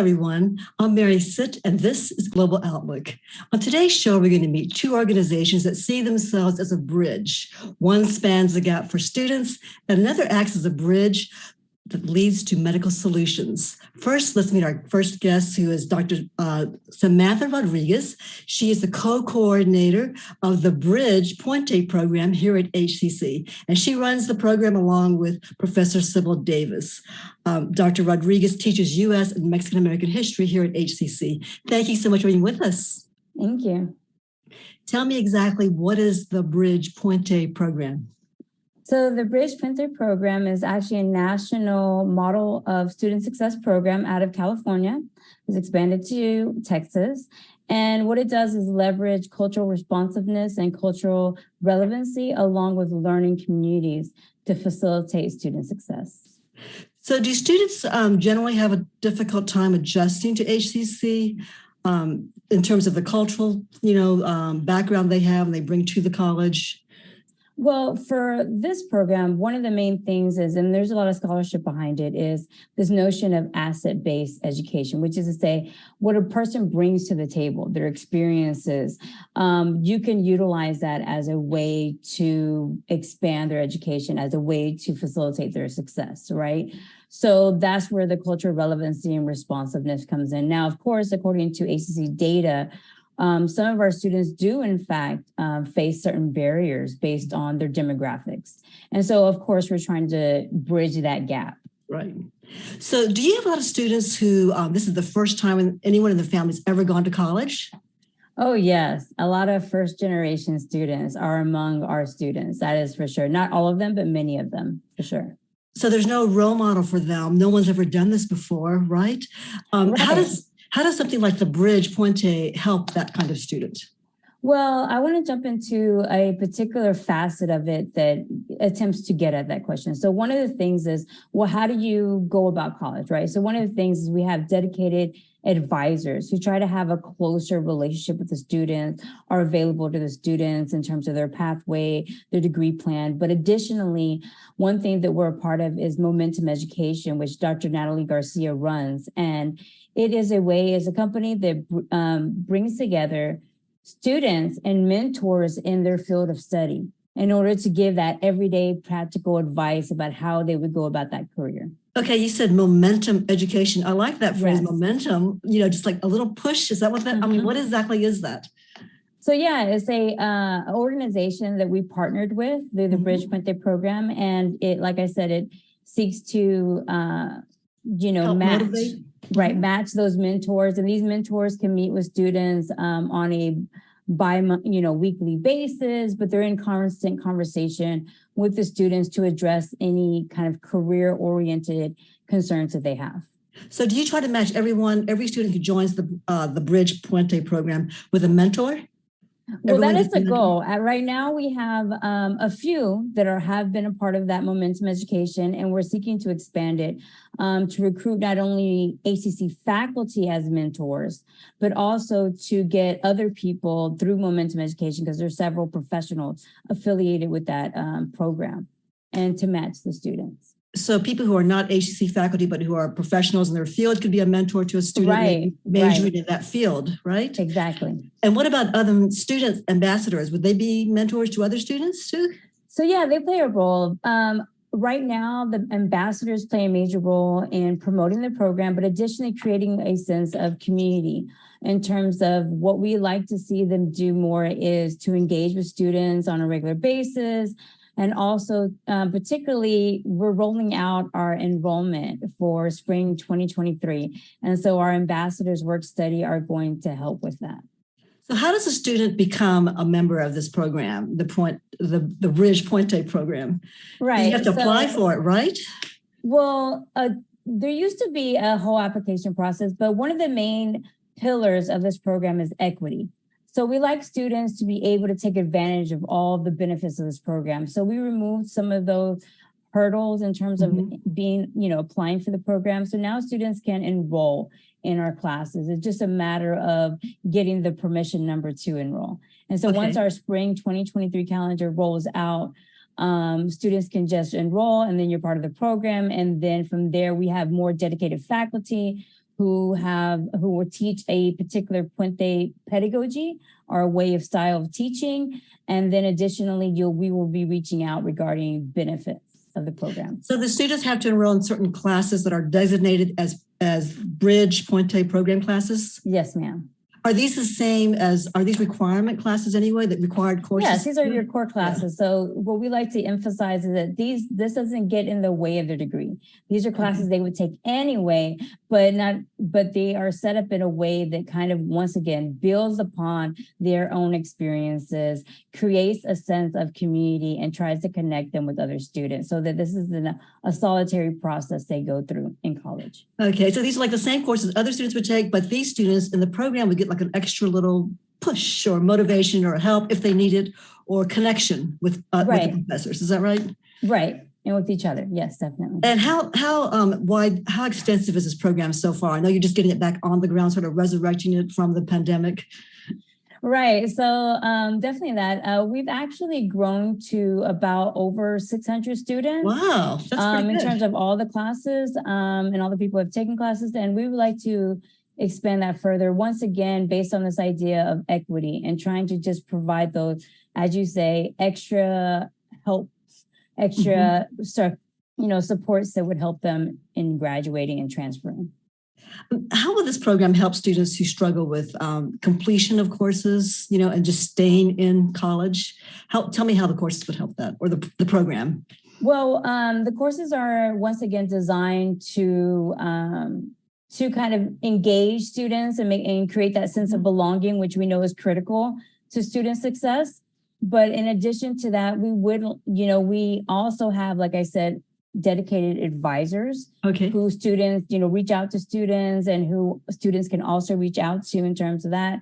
everyone. I'm Mary Sitt, and this is Global Outlook. On today's show, we're going to meet two organizations that see themselves as a bridge. One spans the gap for students, and another acts as a bridge that leads to medical solutions. First, let's meet our first guest, who is Dr. Samantha Rodriquez. She is the co-coordinator of the the-bridge-puente-program here at HCC, and she runs the program along with Professor Sybil Davis. Dr. Rodriquez teaches U.S. and Mexican-American history here at HCC. Thank you so much for being with us. Thank you. Tell me exactly, what is the Bridge-Puente program? So the Bridge-Puente program is actually a national model of student success program out of California. It's expanded to Texas. And what it does is leverage cultural responsiveness and cultural relevancy along with learning communities to facilitate student success. So do students generally have a difficult time adjusting to HCC in terms of the cultural, background they have and they bring to the college? Well, for this program, one of the main things is, and there's a lot of scholarship behind it, is this notion of asset-based education, which is to say what a person brings to the table, their experiences. You can utilize that as a way to expand their education, as a way to facilitate their success, right? So that's where the cultural relevancy and responsiveness comes in. Now, of course, according to HCC data, some of our students do, in fact, face certain barriers based on their demographics. And so, of course, we're trying to bridge that gap. Right. So do you have a lot of students who this is the first time anyone in the family's ever gone to college? Oh, yes. A lot of first generation students are among our students. That is for sure. Not all of them, but many of them, for sure. So there's no role model for them. No one's ever done this before, right? Right. How does something like the Bridge-Puente help that kind of student? Well, I want to jump into a particular facet of it that attempts to get at that question. So one of the things is, well, how do you go about college, right? So one of the things is we have dedicated advisors who try to have a closer relationship with the students, are available to the students in terms of their pathway, their degree plan. But additionally, one thing that we're a part of is Momentum Education, which Dr. Natalie Garcia runs. And it is a way, as a company that brings together students and mentors in their field of study in order to give that everyday practical advice about how they would go about that career. Okay, you said momentum education. I like that phrase, Yes. Momentum, just like a little push. Is that what that, what exactly is that? So yeah, it's a organization that we partnered with through the Bridge-Puente program. And it, like I said, it seeks to, Help match. motivate? Right, match those mentors, and these mentors can meet with students on a weekly basis, but they're in constant conversation with the students to address any kind of career-oriented concerns that they have. So do you try to match every student who joins the Bridge-Puente program with a mentor? Well, that is the goal. Right now, we have a few that have been a part of that Momentum Education, and we're seeking to expand it to recruit not only HCC faculty as mentors, but also to get other people through Momentum Education, because there's several professionals affiliated with that program, and to match the students. So people who are not HCC faculty, but who are professionals in their field could be a mentor to a student majoring in that field, right? Exactly. And what about other student ambassadors? Would they be mentors to other students too? So yeah, they play a role. Right now, the ambassadors play a major role in promoting the program, but additionally creating a sense of community. In terms of what we like to see them do more is to engage with students on a regular basis. And also, particularly, we're rolling out our enrollment for spring 2023. And so our ambassadors work study are going to help with that. So how does a student become a member of this program, the Bridge-Puente program? Right. You have to apply for it, right? Well, there used to be a whole application process, but one of the main pillars of this program is equity. So we like students to be able to take advantage of all the benefits of this program. So we removed some of those hurdles in terms of being, applying for the program. So now students can enroll in our classes. It's just a matter of getting the permission number to enroll. And so once our spring 2023 calendar rolls out, students can just enroll, and then you're part of the program. And then from there, we have more dedicated faculty who will teach a particular Puente pedagogy or a way of style of teaching. And then additionally, we will be reaching out regarding benefits of the program. So the students have to enroll in certain classes that are designated as Bridge-Puente program classes? Yes, ma'am. Are these the same are these requirement classes anyway, that required courses? Yes, these are your core classes. Yeah. So what we like to emphasize is that this doesn't get in the way of their degree. These are classes they would take anyway, but they are set up in a way that kind of, once again, builds upon their own experiences, creates a sense of community, and tries to connect them with other students so that this isn't a solitary process they go through in college. Okay, so these are like the same courses other students would take, but these students in the program would get like an extra little push or motivation or help if they need it, or connection with the professors. Is that right? Right. And with each other. Yes, definitely. And how extensive is this program so far? I know you're just getting it back on the ground, sort of resurrecting it from the pandemic. Right. So definitely that. We've actually grown to about over 600 students. Wow. That's pretty good. In terms of all the classes and all the people who have taken classes. And we would like to expand that further, once again, based on this idea of equity and trying to just provide those, as you say, extra help, extra supports that would help them in graduating and transferring. How will this program help students who struggle with completion of courses, and just staying in college? Tell me how the courses would help that, or the program. Well, the courses are, once again, designed to kind of engage students and create that sense of belonging, which we know is critical to student success. But in addition to that, we also have, like I said, dedicated advisors who students, reach out to students, and who students can also reach out to in terms of that.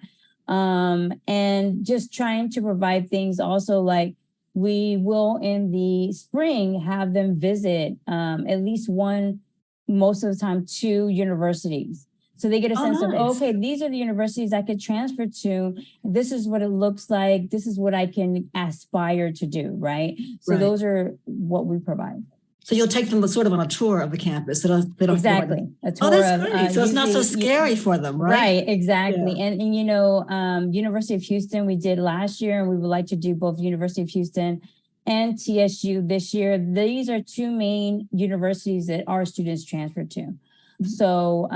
And just trying to provide things also, like we will in the spring have them visit at least one, most of the time, 2 universities. So they get a sense of, okay, these are the universities I could transfer to. This is what it looks like. This is what I can aspire to do, right? So those are what we provide. So you'll take them sort of on a tour of the campus. They don't exactly. A tour that's great. So it's not so scary for them, right? Right, exactly. Yeah. And University of Houston, we did last year, and we would like to do both University of Houston and TSU this year. These are 2 main universities that our students transfer to. So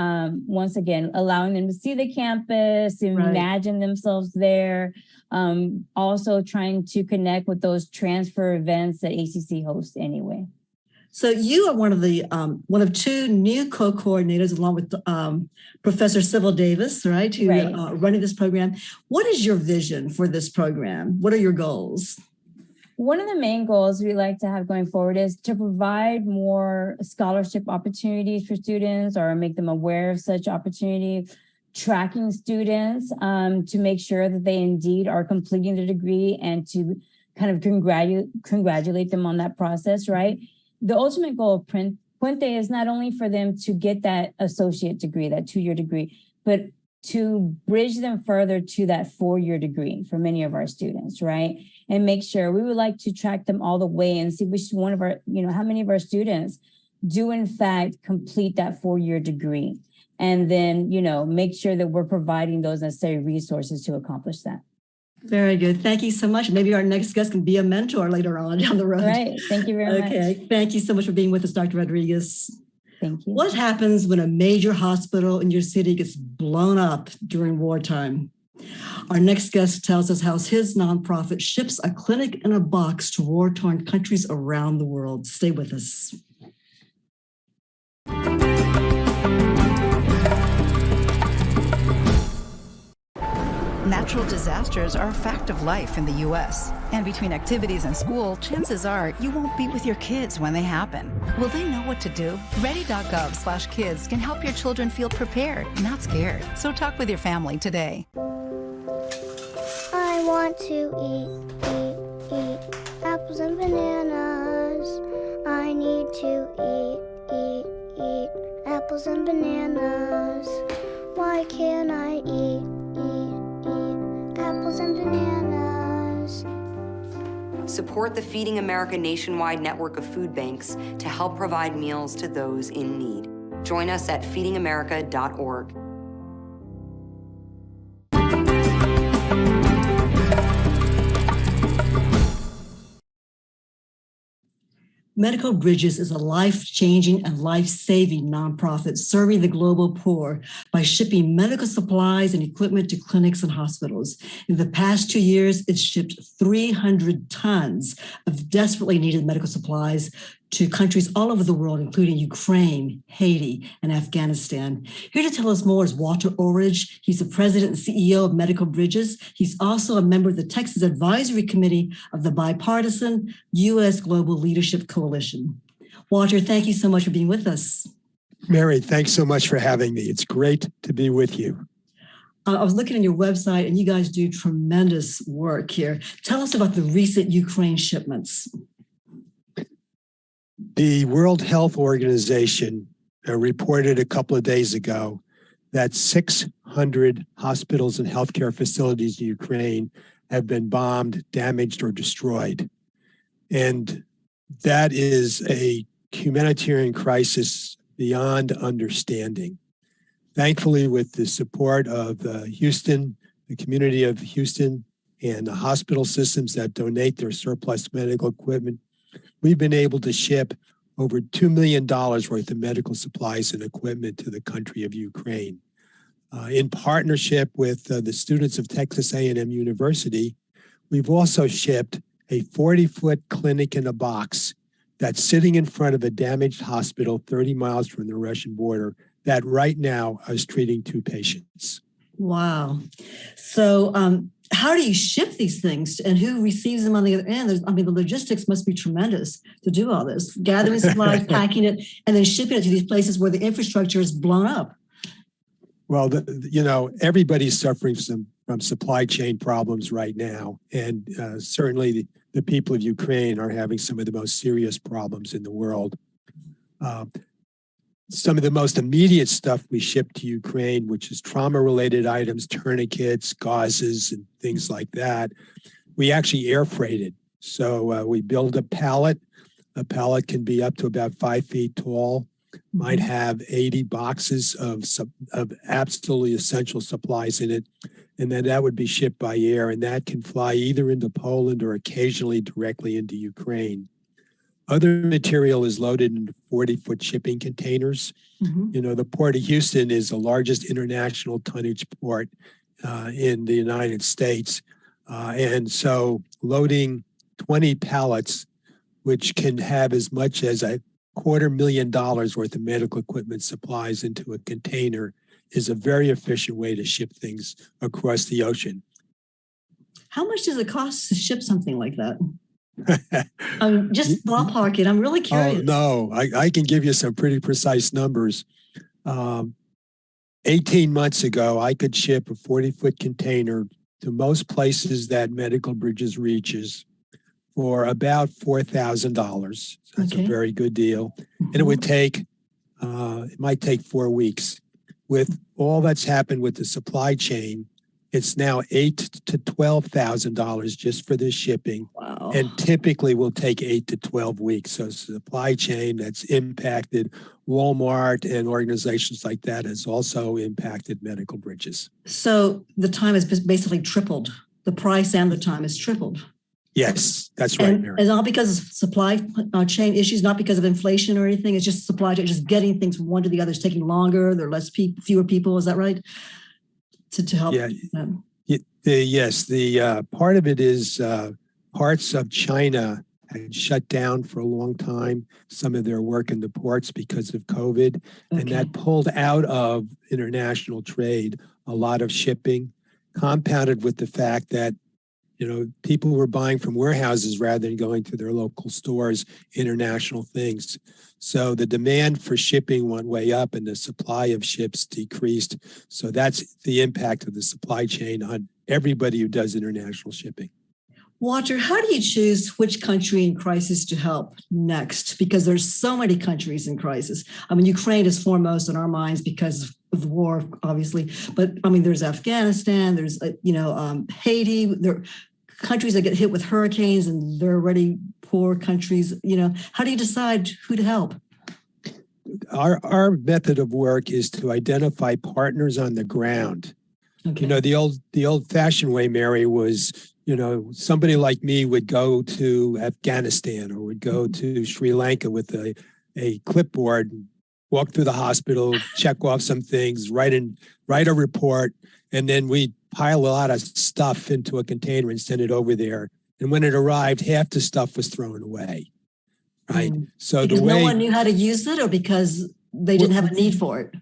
once again, allowing them to see the campus, imagine themselves there, also trying to connect with those transfer events that ACC hosts anyway. So you are one of 2 new co-coordinators, along with Professor Sybil Davis, right? Who are running this program. What is your vision for this program? What are your goals? One of the main goals we like to have going forward is to provide more scholarship opportunities for students, or make them aware of such opportunities, tracking students to make sure that they indeed are completing the degree, and to kind of congratulate them on that process, right? The ultimate goal of Puente is not only for them to get that associate degree, that 2-year degree, but to bridge them further to that 4-year degree for many of our students, right? And make sure, we would like to track them all the way and see which one of our, how many of our students do in fact complete that 4-year degree. And then, make sure that we're providing those necessary resources to accomplish that. Very good. Thank you so much. Maybe our next guest can be a mentor later on down the road. Right. Thank you very much. Okay. Thank you so much for being with us, Dr. Rodriguez. Thank you. What happens when a major hospital in your city gets blown up during wartime? Our next guest tells us how his nonprofit ships a clinic in a box to war-torn countries around the world. Stay with us. Natural disasters are a fact of life in the U.S. And between activities and school, chances are you won't be with your kids when they happen. Will they know what to do? Ready.gov/kids can help your children feel prepared, not scared. So talk with your family today. I want to eat apples and bananas. I need to eat apples and bananas. Why can't I eat apples and bananas? Support the Feeding America nationwide network of food banks to help provide meals to those in need. Join us at feedingamerica.org. Medical Bridges is a life-changing and life-saving nonprofit serving the global poor by shipping medical supplies and equipment to clinics and hospitals. In the past 2 years, it's shipped 300 tons of desperately needed medical supplies to countries all over the world, including Ukraine, Haiti, and Afghanistan. Here to tell us more is Walter Ulrich. He's the president and CEO of Medical Bridges. He's also a member of the Texas Advisory Committee of the bipartisan U.S. Global Leadership Coalition. Walter, thank you so much for being with us. Mary, thanks so much for having me. It's great to be with you. I was looking at your website, and you guys do tremendous work here. Tell us about the recent Ukraine shipments. The World Health Organization reported a couple of days ago that 600 hospitals and healthcare facilities in Ukraine have been bombed, damaged, or destroyed. And that is a humanitarian crisis beyond understanding. Thankfully, with the support of Houston, the community of Houston, and the hospital systems that donate their surplus medical equipment, we've been able to ship over $2 million worth of medical supplies and equipment to the country of Ukraine. In partnership with the students of Texas A&M University, we've also shipped a 40-foot clinic in a box that's sitting in front of a damaged hospital 30 miles from the Russian border that right now is treating 2 patients. Wow. So how do you ship these things and who receives them on the other end? The logistics must be tremendous to do all this, gathering supplies, packing it, and then shipping it to these places where the infrastructure is blown up. Well, everybody's suffering from supply chain problems right now. And certainly the people of Ukraine are having some of the most serious problems in the world. Some of the most immediate stuff we ship to Ukraine, which is trauma-related items, tourniquets, gauzes, and things like that, we actually air freighted. So we build a pallet. A pallet can be up to about 5 feet tall, might have 80 boxes of absolutely essential supplies in it. And then that would be shipped by air, and that can fly either into Poland or occasionally directly into Ukraine. Other material is loaded into 40-foot shipping containers. Mm-hmm. The Port of Houston is the largest international tonnage port in the United States. And so loading 20 pallets, which can have as much as $250,000 worth of medical equipment supplies into a container, is a very efficient way to ship things across the ocean. How much does it cost to ship something like that? Just ballpark it. I'm really curious. Oh, no, I can give you some pretty precise numbers. 18 months ago, I could ship a 40-foot container to most places that Medical Bridges reaches for about $4,000. That's a very good deal. Mm-hmm. And it would take, it might take 4 weeks. With all that's happened with the supply chain, it's now $8,000 to $12,000 just for this shipping. Wow. And typically will take 8 to 12 weeks. So supply chain that's impacted Walmart and organizations like that has also impacted Medical Bridges. So the time has basically tripled. The price and the time has tripled. Yes, that's right, Mary. And not because of supply chain issues, not because of inflation or anything. It's just supply chain, just getting things from one to the other is taking longer. There are fewer people. Is that right? To help. Yeah. Yes. The part of it is parts of China had shut down for a long time, some of their work in the ports because of COVID. Okay. And that pulled out of international trade a lot of shipping, compounded with the fact that people were buying from warehouses rather than going to their local stores, international things. So the demand for shipping went way up and the supply of ships decreased. So that's the impact of the supply chain on everybody who does international shipping. Walter, how do you choose which country in crisis to help next? Because there's so many countries in crisis. Ukraine is foremost in our minds because of the war, obviously. But there's Afghanistan, there's Haiti. There are countries that get hit with hurricanes, and they're already poor countries. How do you decide who to help? our method of work is to identify partners on the ground. Okay. You know, the old-fashioned way, Mary, was, you know, somebody like me would go to Afghanistan or would go to Sri Lanka with a clipboard, walk through the hospital, check off some things, write a report, and then we'd pile a lot of stuff into a container and send it over there. And when it arrived, half the stuff was thrown away. Right. So because the way no one knew how to use it, or because they didn't have a need for it?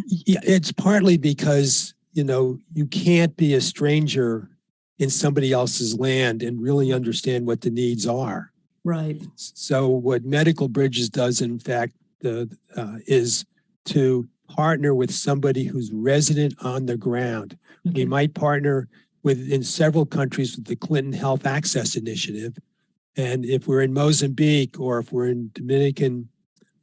Yeah, it's partly because, you know, you can't be a stranger in somebody else's land and really understand what the needs are. Right. So what Medical Bridges does, in fact, is to partner with somebody who's resident on the ground. Okay. We might partner in several countries with the Clinton Health Access Initiative. And if we're in Mozambique or if we're in Dominican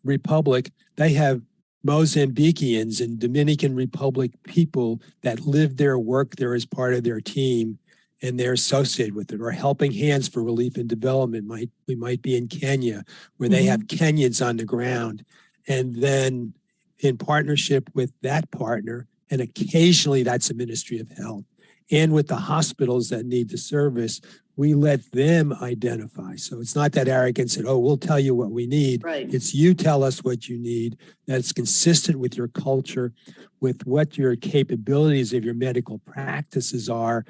Republic, they have Mozambikians and Dominican Republic people that live there, work there as part of their team, and they're associated with it. Or Helping Hands for Relief and Development. We might be in Kenya, where they have Kenyans on the ground. And then in partnership with that partner, and occasionally that's a Ministry of Health, and with the hospitals that need the service, we let them identify. So it's not that arrogance that, oh, we'll tell you what we need. Right. It's you tell us what you need, that's consistent with your culture, with what your capabilities of your medical practices are,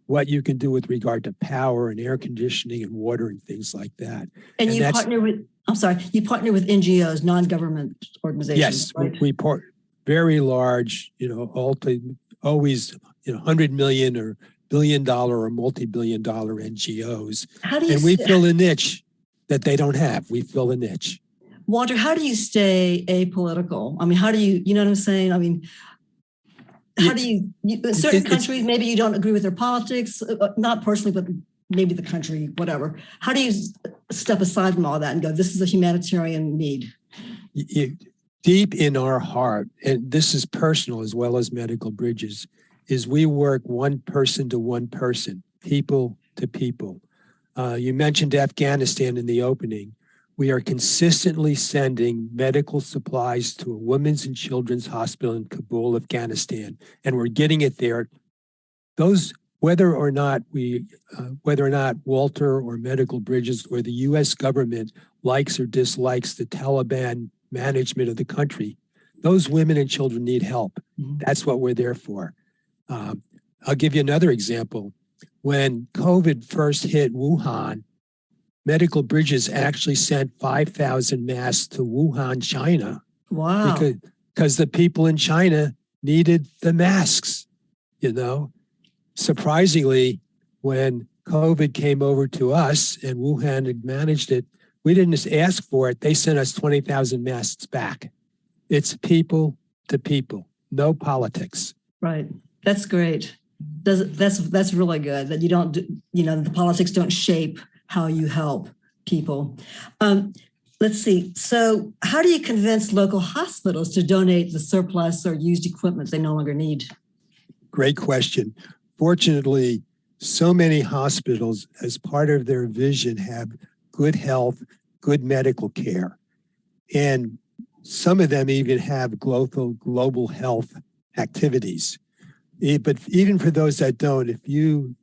what you can do with regard to power and air conditioning and water and things like that. And you partner with NGOs, non-government organizations. Yes, right? we part very large, you know, always, you know, $100 million or $1 billion or multi-billion dollar NGOs. And we fill a niche that they don't have. We fill a niche. Walter, how do you stay apolitical? I mean, how do you know what I'm saying? I mean, how do you in certain countries, maybe you don't agree with their politics, not personally, but maybe the country, whatever. How do you step aside from all that and go, this is a humanitarian need? Deep in our heart, and this is personal as well as Medical Bridges, is we work one person to one person, people to people. You mentioned Afghanistan in the opening. We are consistently sending medical supplies to a women's and children's hospital in Kabul, Afghanistan, and we're getting it there. Those, whether or not Walter or Medical Bridges or the U.S. government likes or dislikes the Taliban management of the country, those women and children need help. That's what we're there for. I'll give you another example. When COVID first hit Wuhan, Medical Bridges actually sent 5,000 masks to Wuhan, China. Wow. Because the people in China needed the masks, you know. Surprisingly, when COVID came over to us and Wuhan had managed it, we didn't just ask for it. They sent us 20,000 masks back. It's people to people, no politics. Right. That's great. That's really good that you don't, you know, the politics don't shape how you help people. Let's see. So how do you convince local hospitals to donate the surplus or used equipment they no longer need? Great question. Fortunately, so many hospitals, as part of their vision, have good health, good medical care. And some of them even have global health activities. But even for those that don't, if you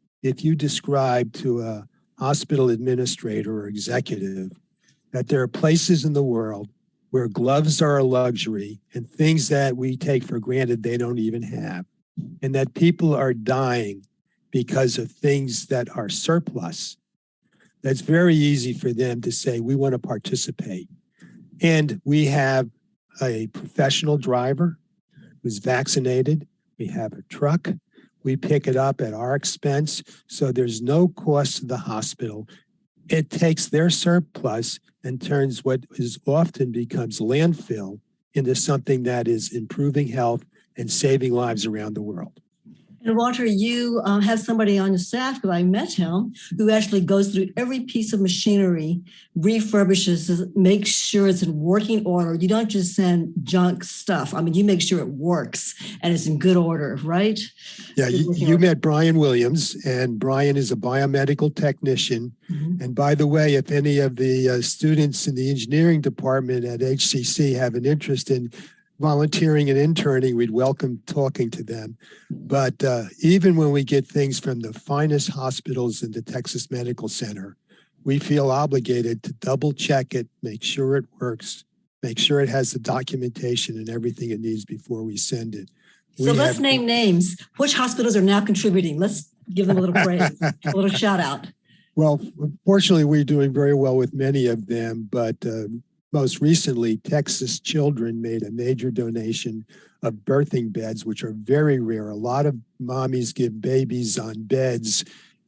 describe to a hospital administrator or executive that there are places in the world where gloves are a luxury and things that we take for granted they don't even have, and that people are dying because of things that are surplus, that's very easy for them to say, we want to participate. And we have a professional driver who's vaccinated. We have a truck. We pick it up at our expense, so there's no cost to the hospital. It takes their surplus and turns what is often becomes landfill into something that is improving health and saving lives around the world. And Walter, you have somebody on your staff, because I met him, who actually goes through every piece of machinery, refurbishes it, makes sure it's in working order. You don't just send junk stuff. I mean, you make sure it works and it's in good order, right? Yeah, you met Brian Williams, and Brian is a biomedical technician. Mm-hmm. And by the way, if any of the students in the engineering department at HCC have an interest in volunteering and interning, we'd welcome talking to them. But even when we get things from the finest hospitals in the Texas Medical Center, we feel obligated to double check it, make sure it works, make sure it has the documentation and everything it needs before we send it. So let's name names. Which hospitals are now contributing? Let's give them a little praise, a little shout out. Well, fortunately, we're doing very well with many of them, but most recently, Texas Children made a major donation of birthing beds, which are very rare. A lot of mommies give babies on beds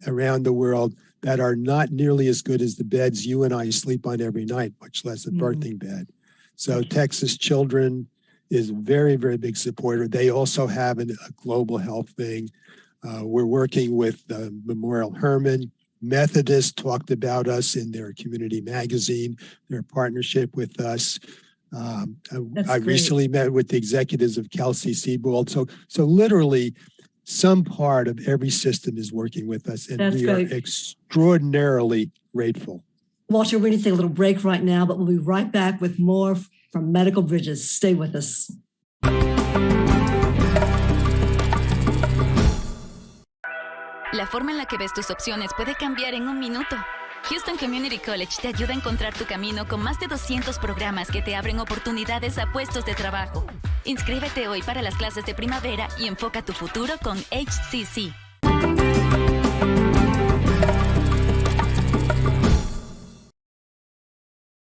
around the world that are not nearly as good as the beds you and I sleep on every night, much less a birthing bed. So Texas Children is a very, very big supporter. They also have a global health thing. We're working with Memorial Hermann. Methodist talked about us in their community magazine, their partnership with us. I recently met with the executives of Kelsey-Seybold. So literally some part of every system is working with us, and we are extraordinarily grateful. Walter, we need to take a little break right now, but we'll be right back with more from Medical Bridges. Stay with us. La forma en la que ves tus opciones puede cambiar en un minuto. Houston Community College te ayuda a encontrar tu camino con más de 200 programas que te abren oportunidades a puestos de trabajo. Inscríbete hoy para las clases de primavera y enfoca tu futuro con HCC.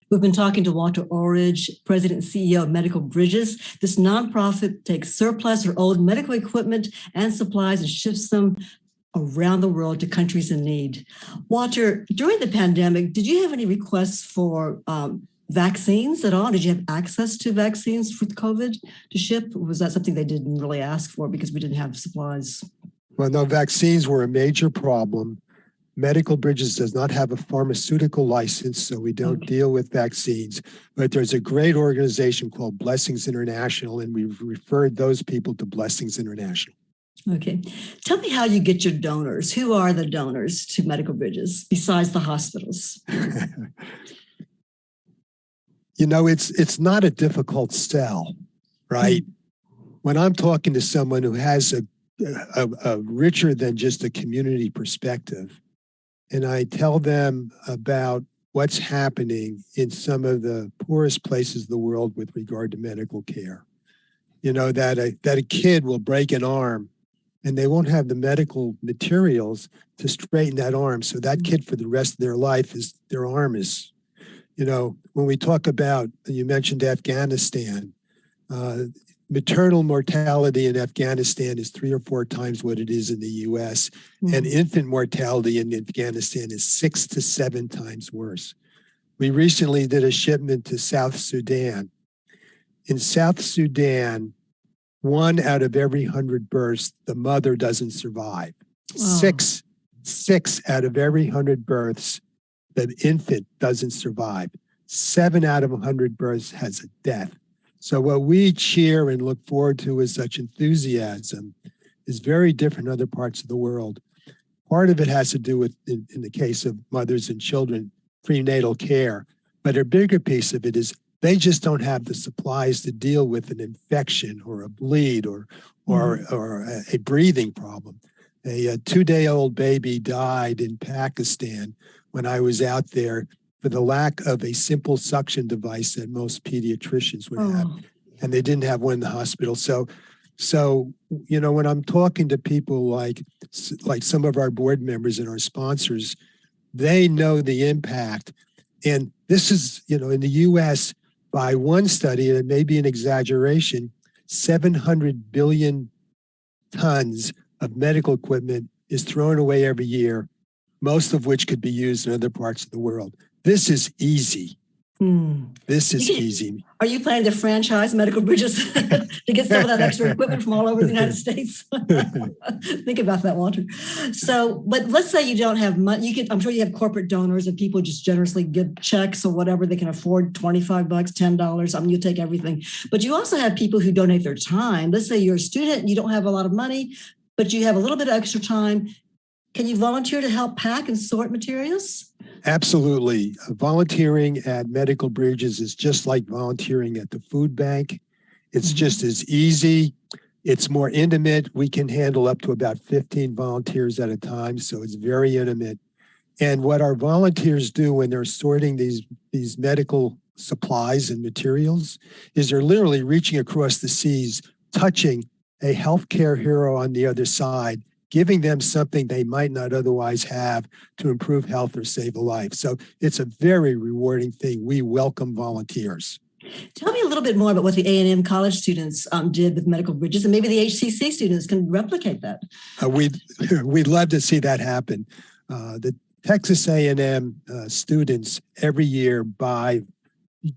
We've been talking to Walter Ulrich, President and CEO of Medical Bridges. This nonprofit takes surplus or old medical equipment and supplies and ships them around the world to countries in need. Walter, during the pandemic, did you have any requests for vaccines at all? Did you have access to vaccines for COVID to ship? Or was that something they didn't really ask for because we didn't have supplies? Well, no, vaccines were a major problem. Medical Bridges does not have a pharmaceutical license, so we don't deal with vaccines. But there's a great organization called Blessings International, and we've referred those people to Blessings International. Okay. Tell me how you get your donors. Who are the donors to Medical Bridges besides the hospitals? You know, it's not a difficult sell, right? When I'm talking to someone who has a richer than just a community perspective, and I tell them about what's happening in some of the poorest places of the world with regard to medical care, you know, that a kid will break an arm and they won't have the medical materials to straighten that arm. So that kid for the rest of their life their arm is, you know, when we talk about, you mentioned Afghanistan, maternal mortality in Afghanistan is 3 or 4 times what it is in the US. And infant mortality in Afghanistan is 6 to 7 times worse. We recently did a shipment to South Sudan. In South Sudan, 1 out of every 100 births, the mother doesn't survive. Wow. 6 out of every 100 births, the infant doesn't survive. 7 out of 100 births has a death. So what we cheer and look forward to with such enthusiasm is very different in other parts of the world. Part of it has to do with, in the case of mothers and children, prenatal care. But a bigger piece of it is they just don't have the supplies to deal with an infection or a bleed or a breathing problem. A 2-day-old baby died in Pakistan when I was out there for the lack of a simple suction device that most pediatricians would have. And they didn't have one in the hospital. So, you know, when I'm talking to people like some of our board members and our sponsors, they know the impact. And this is, you know, in the US, by one study, and it may be an exaggeration, 700 billion tons of medical equipment is thrown away every year, most of which could be used in other parts of the world. This is easy This is easy. Are you planning to franchise Medical Bridges to get some of that extra equipment from all over the United States? Think about that, Walter. So, but let's say you don't have money. I'm sure you have corporate donors and people just generously give checks or whatever they can afford, $25, $10. I mean, you take everything. But you also have people who donate their time. Let's say you're a student and you don't have a lot of money, but you have a little bit of extra time. Can you volunteer to help pack and sort materials? Absolutely. Volunteering at Medical Bridges is just like volunteering at the food bank. It's just as easy. It's more intimate. We can handle up to about 15 volunteers at a time, so it's very intimate. And what our volunteers do when they're sorting these medical supplies and materials is they're literally reaching across the seas, touching a healthcare hero on the other side, giving them something they might not otherwise have to improve health or save a life. So it's a very rewarding thing. We welcome volunteers. Tell me a little bit more about what the A&M college students did with Medical Bridges, and maybe the HCC students can replicate that. We'd love to see that happen. The Texas A&M students every year buy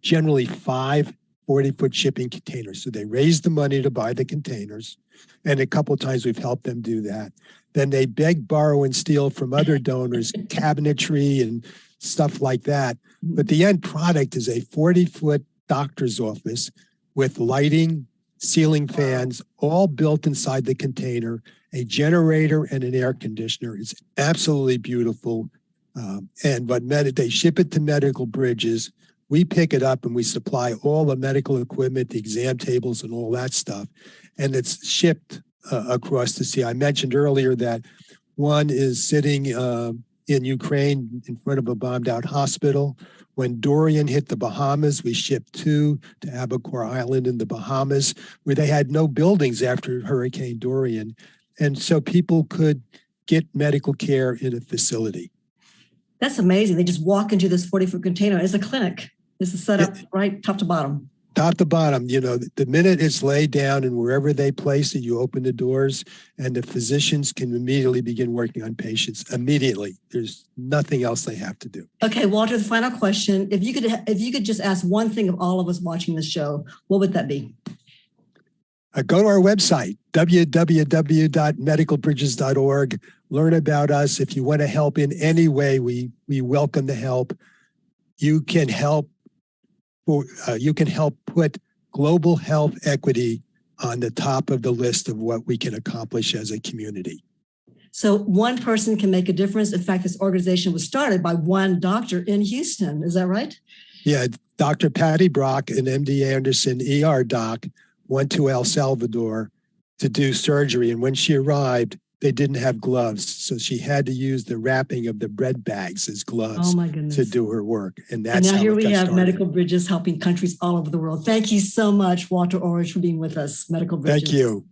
generally 5 40-foot shipping containers. So they raise the money to buy the containers. And a couple of times we've helped them do that. Then they beg, borrow, and steal from other donors, cabinetry and stuff like that. But the end product is a 40-foot doctor's office with lighting, ceiling fans, all built inside the container, a generator and an air conditioner. It's absolutely beautiful. But they ship it to Medical Bridges. We pick it up and we supply all the medical equipment, the exam tables and all that stuff. And it's shipped across the sea. I mentioned earlier that one is sitting in Ukraine in front of a bombed out hospital. When Dorian hit the Bahamas, we shipped 2 to Abacore Island in the Bahamas, where they had no buildings after Hurricane Dorian. And so people could get medical care in a facility. That's amazing. They just walk into this 40-foot container. It's a clinic. This is set up right top to bottom. Top to bottom. You know, the minute it's laid down and wherever they place it, you open the doors and the physicians can immediately begin working on patients immediately. There's nothing else they have to do. Okay, Walter, the final question. If you could just ask one thing of all of us watching the show, what would that be? Go to our website, www.medicalbridges.org. Learn about us. If you want to help in any way, we welcome the help. You can help put global health equity on the top of the list of what we can accomplish as a community. So one person can make a difference. In fact, this organization was started by one doctor in Houston. Is that right? Yeah, Dr. Patty Brock, an MD Anderson ER doc, went to El Salvador to do surgery. And when she arrived, they didn't have gloves. So she had to use the wrapping of the bread bags as gloves to do her work. And that's now how here we have started. Medical Bridges helping countries all over the world. Thank you so much, Walter Ulrich, for being with us, Medical Bridges. Thank you.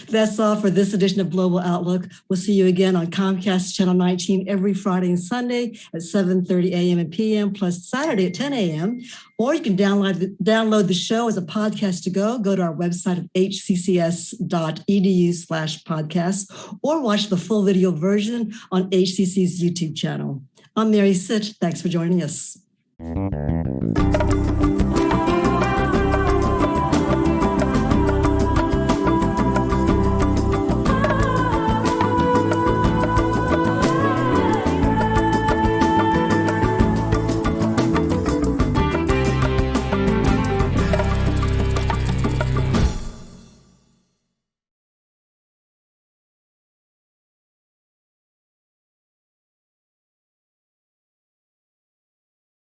That's all for this edition of Global Outlook. We'll see you again on Comcast Channel 19 every Friday and Sunday at 7:30 a.m. and p.m., plus Saturday at 10 a.m. Or you can download the show as a podcast to go. Go to our website at hccs.edu/podcast or watch the full video version on HCC's YouTube channel. I'm Mary Sitt. Thanks for joining us.